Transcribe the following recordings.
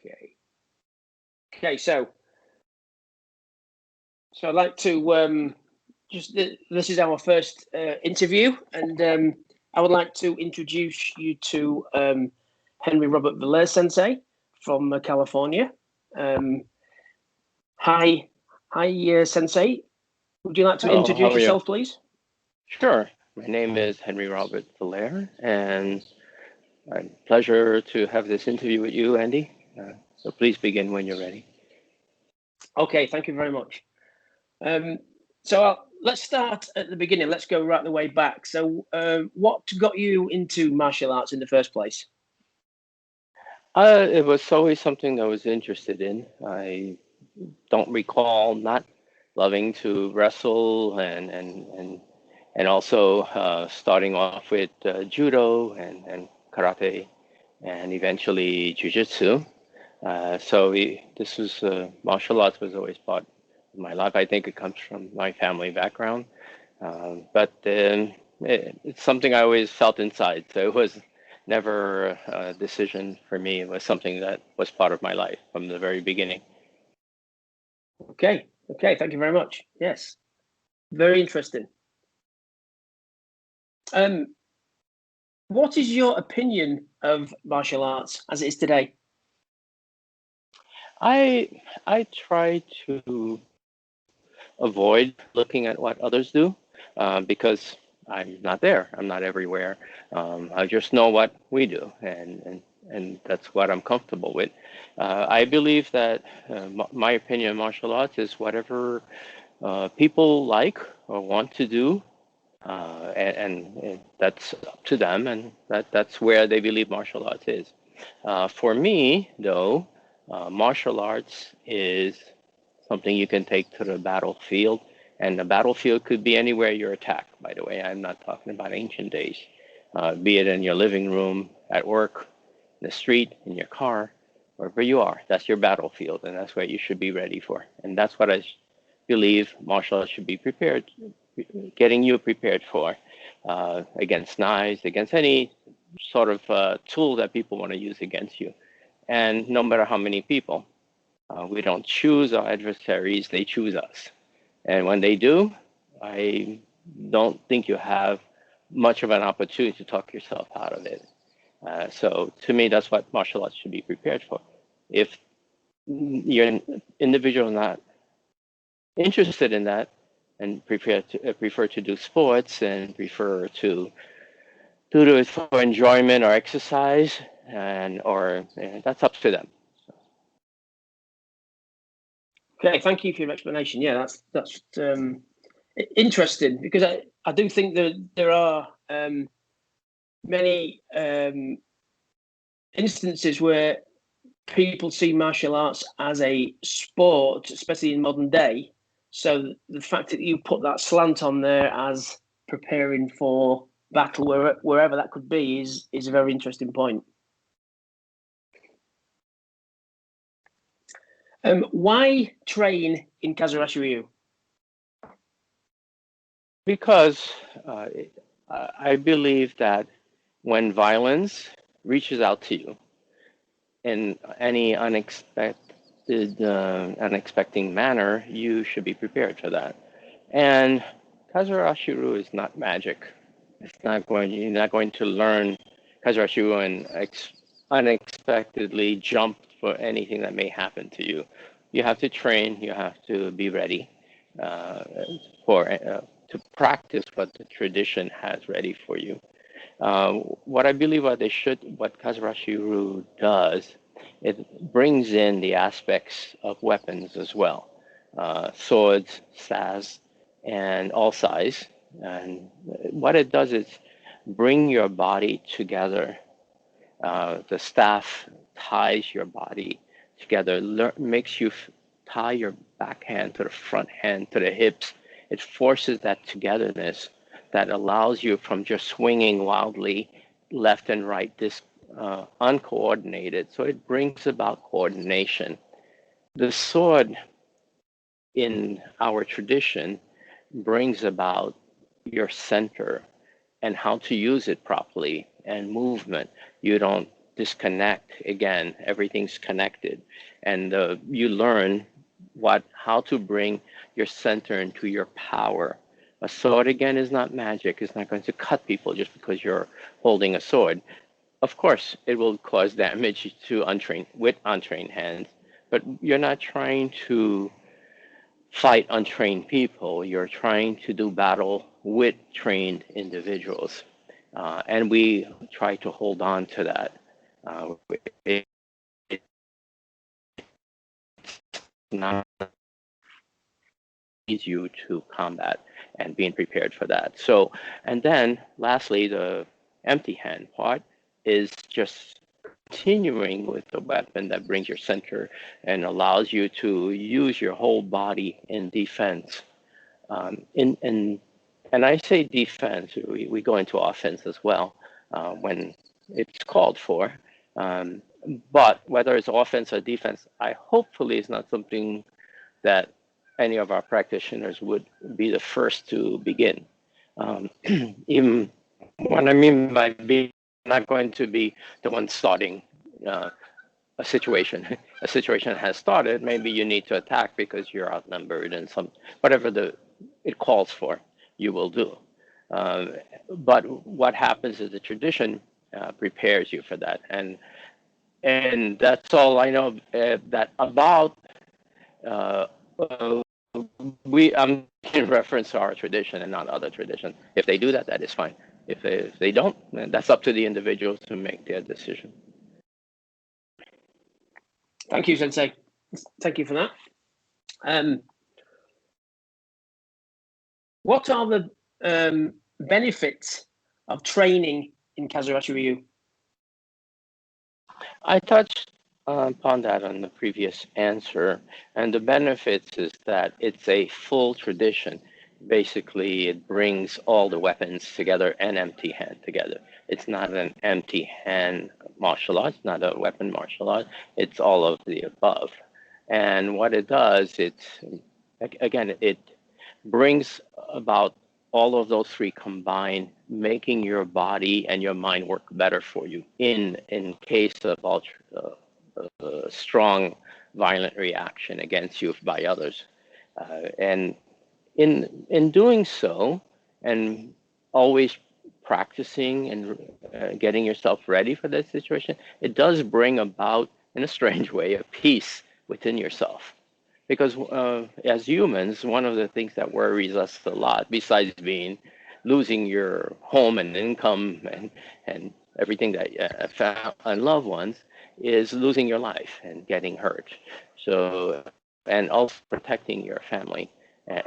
Okay. Okay, so I'd like to this is our first interview, and I would like to introduce you to Henri Robert Vilaire Sensei from California. Hi, Sensei. Would you like to introduce yourself, please? Sure. My name is Henri Robert Vilaire, and it's a pleasure to have this interview with you, Andy. So please begin when you're ready. Okay, thank you very much. So let's start at the beginning. Let's go right the way back. So what got you into martial arts in the first place? It was always something that I was interested in. I don't recall not loving to wrestle and also starting off with judo and karate and eventually jiu-jitsu. So this was martial arts was always part of my life. I think it comes from my family background, but it's something I always felt inside. So it was never a decision for me. It was something that was part of my life from the very beginning. Okay, thank you very much. Yes, very interesting. What is your opinion of martial arts as it is today? I try to avoid looking at what others do because I'm not there. I'm not everywhere. I just know what we do, and that's what I'm comfortable with. I believe that my opinion of martial arts is whatever people like or want to do, and that's up to them, and that's where they believe martial arts is. For me, though, martial arts is something you can take to the battlefield, and the battlefield could be anywhere you're attacked, by the way. I'm not talking about ancient days. Be it in your living room, at work, in the street, in your car, wherever you are. That's your battlefield, and that's what you should be ready for. And that's what I believe martial arts should be getting you prepared for, against knives, against any sort of tool that people want to use against you. And no matter how many people, we don't choose our adversaries, they choose us. And when they do, I don't think you have much of an opportunity to talk yourself out of it. So to me, that's what martial arts should be prepared for. If you're an individual not interested in that and prefer to do sports and prefer to do it for enjoyment or exercise, or that's up to them. Okay, thank you for your explanation. Yeah, that's interesting, because I do think that there are many instances where people see martial arts as a sport, especially in modern day. So the fact that you put that slant on there as preparing for battle, wherever that could be, is a very interesting point. Why train in Kaze Arashi Ryu? Because I believe that when violence reaches out to you in any unexpected manner, you should be prepared for that. And Kazarashiru is not magic. You're not going to learn Kazarashiru and unexpectedly jump for anything that may happen to you. You have to train. You have to be ready to practice what the tradition has ready for you. What I believe what Kazarashiru does, it brings in the aspects of weapons as well, swords, sas, and all size. And what it does is bring your body together. The staff ties your body together, makes you tie your back hand to the front hand to the hips. It forces that togetherness that allows you from just swinging wildly left and right, this uncoordinated. So it brings about coordination. The sword in our tradition brings about your center and how to use it properly and movement. You don't disconnect again. Everything's connected, and you learn how to bring your center into your power. A sword again is not magic. It's not going to cut people just because you're holding a sword. Of course, it will cause damage to untrained hands, but you're not trying to fight untrained people. You're trying to do battle with trained individuals, and we try to hold on to that. It's not you to combat and being prepared for that. So, and then lastly, the empty hand part is just continuing with the weapon that brings your center and allows you to use your whole body in defense. And I say defense, we go into offense as well when it's called for. But whether it's offense or defense, I hopefully is not something that any of our practitioners would be the first to begin. Even what I mean by being not going to be the one starting a situation. A situation has started, maybe you need to attack because you're outnumbered and whatever it calls for, you will do. But what happens is the tradition prepares you for that. And that's all I know that about I'm in reference to our tradition and not other traditions. If they do that, that is fine. If they don't, then that's up to the individuals to make their decision. Thank you, Sensei. Thank you for that. What are the benefits of training in Kaze Arashi Ryu? I touched upon that on the previous answer, and the benefits is that it's a full tradition. Basically, it brings all the weapons together and empty hand together. It's not an empty hand martial art, it's not a weapon martial art, it's all of the above. And what it does, it brings about all of those three combined, making your body and your mind work better for you in case of strong violent reaction against you by others. And in doing so, and always practicing and getting yourself ready for that situation, it does bring about, in a strange way, a peace within yourself. Because as humans, one of the things that worries us a lot, besides losing your home and income and everything that found and loved ones, is losing your life and getting hurt. So, and also protecting your family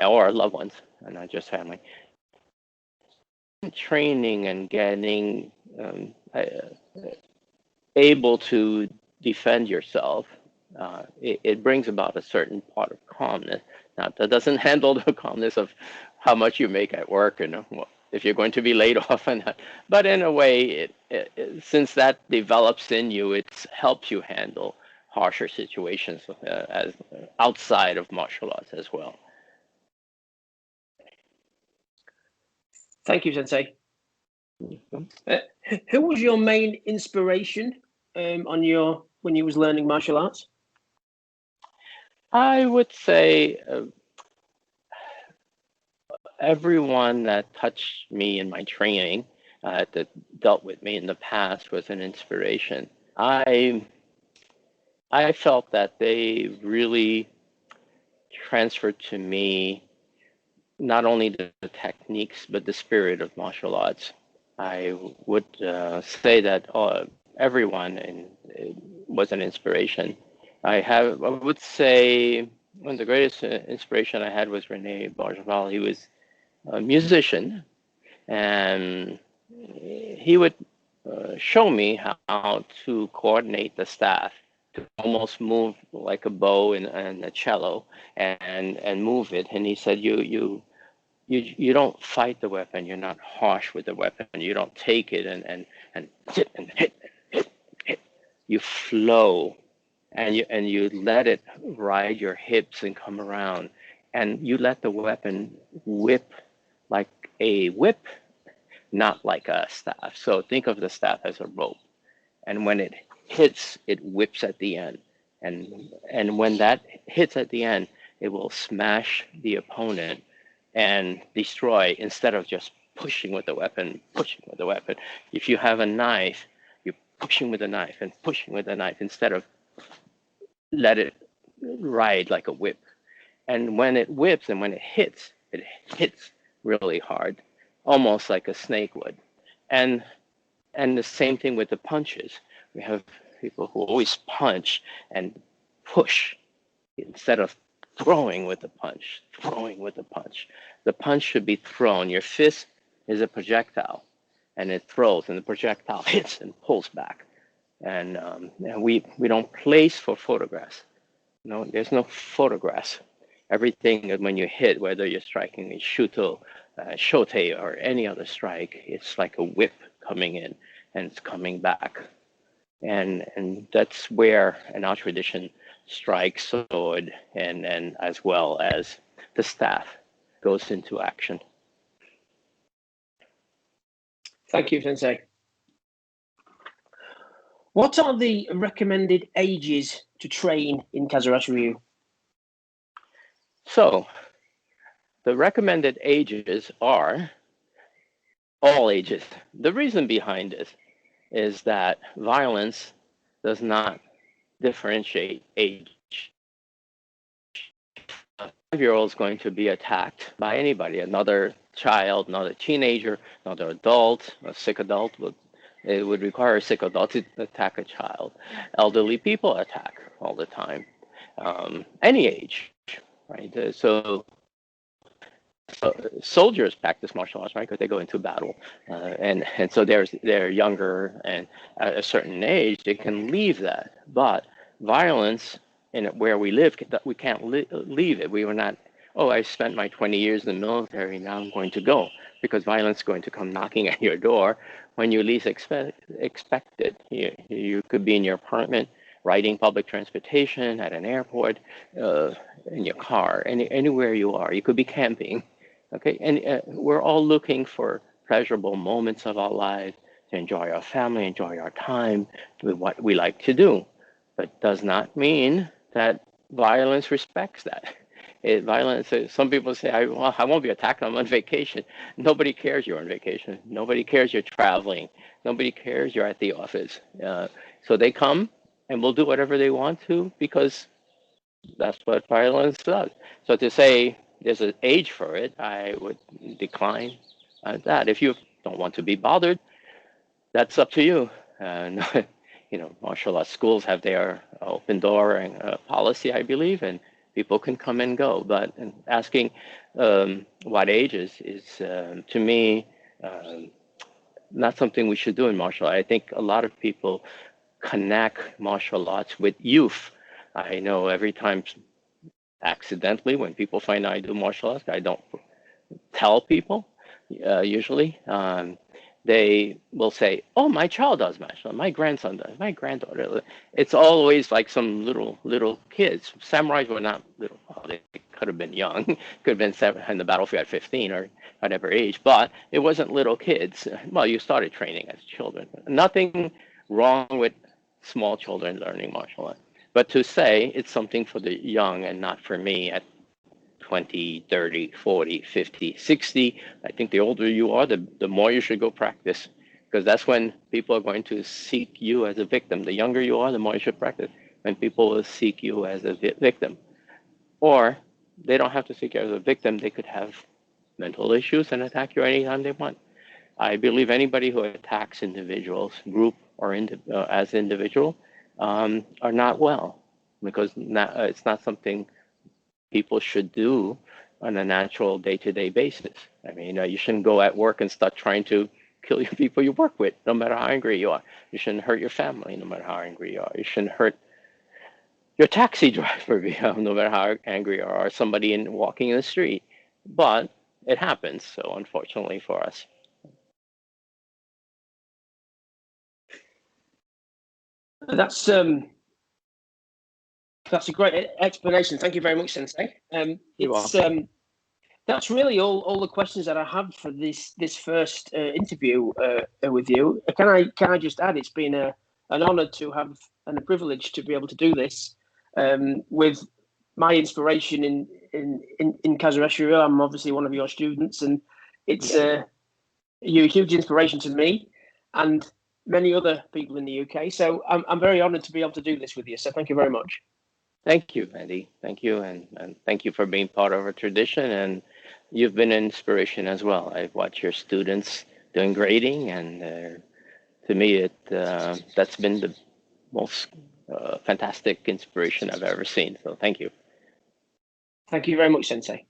or loved ones, and not just family. Training and getting able to defend yourself, it brings about a certain part of calmness. Now, that doesn't handle the calmness of how much you make at work and if you're going to be laid off and that. But in a way, since that develops in you, it helps you handle harsher situations as outside of martial arts as well. Thank you, Sensei. Who was your main inspiration when you was learning martial arts? I would say everyone that touched me in my training, that dealt with me in the past, was an inspiration. I felt that they really transferred to me not only the techniques, but the spirit of martial arts. I would say that everyone was an inspiration. I would say one of the greatest inspiration I had was Rene Barjaval. He was a musician, and he would show me how to coordinate the staff to almost move like a bow and a cello and move it. And he said, you don't fight the weapon. You're not harsh with the weapon. You don't take it and sit and hit. You flow, and you let it ride your hips and come around, and you let the weapon whip like a whip, not like a staff. So think of the staff as a rope, and when it hits, it whips at the end, and when that hits at the end, it will smash the opponent and destroy instead of just pushing with the weapon, pushing with the weapon. If you have a knife, you're pushing with a knife and pushing with a knife instead of let it ride like a whip. And when it whips and when it hits really hard, almost like a snake would. And the same thing with the punches. We have people who always punch and push instead of throwing with the punch, throwing with the punch. The punch should be thrown. Your fist is a projectile, and it throws, and the projectile hits and pulls back. And we don't place for photographs. No, there's no photographs. Everything when you hit, whether you're striking a shuto, shote, or any other strike, it's like a whip coming in and it's coming back. And that's where in our tradition, strike, sword, and as well as the staff goes into action. Thank you, Sensei. What are the recommended ages to train in Kaze Arashi Ryu? So the recommended ages are all ages. The reason behind this is that violence does not differentiate age. A 5-year-old is going to be attacked by anybody, another child, another teenager, another adult, a sick adult. It would require a sick adult to attack a child. Elderly people attack all the time, any age, right? So soldiers practice martial arts, right? Because they go into battle, and so they're younger, and at a certain age they can leave that. But violence in where we live, we can't leave it. We were not. Oh, I spent my 20 years in the military. Now I'm going to go, because violence is going to come knocking at your door when you least expect it. You could be in your apartment, riding public transportation, at an airport, in your car, anywhere you are. You could be camping. Okay, and we're all looking for pleasurable moments of our lives to enjoy our family, enjoy our time with what we like to do. But does not mean that violence respects that. Violence, some people say, I won't be attacked, I'm on vacation. Nobody cares you're on vacation. Nobody cares you're traveling. Nobody cares you're at the office. So they come and will do whatever they want to, because that's what violence does. So to say there's an age for it, I would decline that. If you don't want to be bothered, that's up to you. And martial arts schools have their open door and policy, I believe, and people can come and go. But asking what ages is, to me, not something we should do in martial arts. I think a lot of people connect martial arts with youth. I know every time, accidentally, when people find out I do martial arts, I don't tell people, usually. They will say, oh, my child does martial arts, my grandson does, my granddaughter. It's always like some little kids. Samurais were not little. Well, they could have been young, could have been in the battlefield at 15 or whatever age, but it wasn't little kids. Well, you started training as children. Nothing wrong with small children learning martial arts. But to say it's something for the young and not for me at 20, 30, 40, 50, 60, I think the older you are, the more you should go practice, because that's when people are going to seek you as a victim. The younger you are, the more you should practice, when people will seek you as a victim. Or they don't have to seek you as a victim. They could have mental issues and attack you anytime they want. I believe anybody who attacks individuals, group or as individual, are not well, because it's not something people should do on a natural day-to-day basis. I mean, you shouldn't go at work and start trying to kill your people you work with, no matter how angry you are. You shouldn't hurt your family, no matter how angry you are. You shouldn't hurt your taxi driver, no matter how angry you are, or somebody walking in the street. But it happens, so unfortunately for us. That's a great explanation. Thank you very much, Sensei. That's really all the questions that I have for this first interview with you. Can I just add, it's been a an honor to have and a privilege to be able to do this with my inspiration in Kazarashiru. I'm obviously one of your students, and it's you're a huge inspiration to me and many other people in the UK. So I'm very honored to be able to do this with you. So thank you very much. Thank you, Andy. Thank you, and thank you for being part of our tradition. And you've been an inspiration as well. I've watched your students doing grading, and to me, that's been the most fantastic inspiration I've ever seen. So thank you. Thank you very much, Sensei.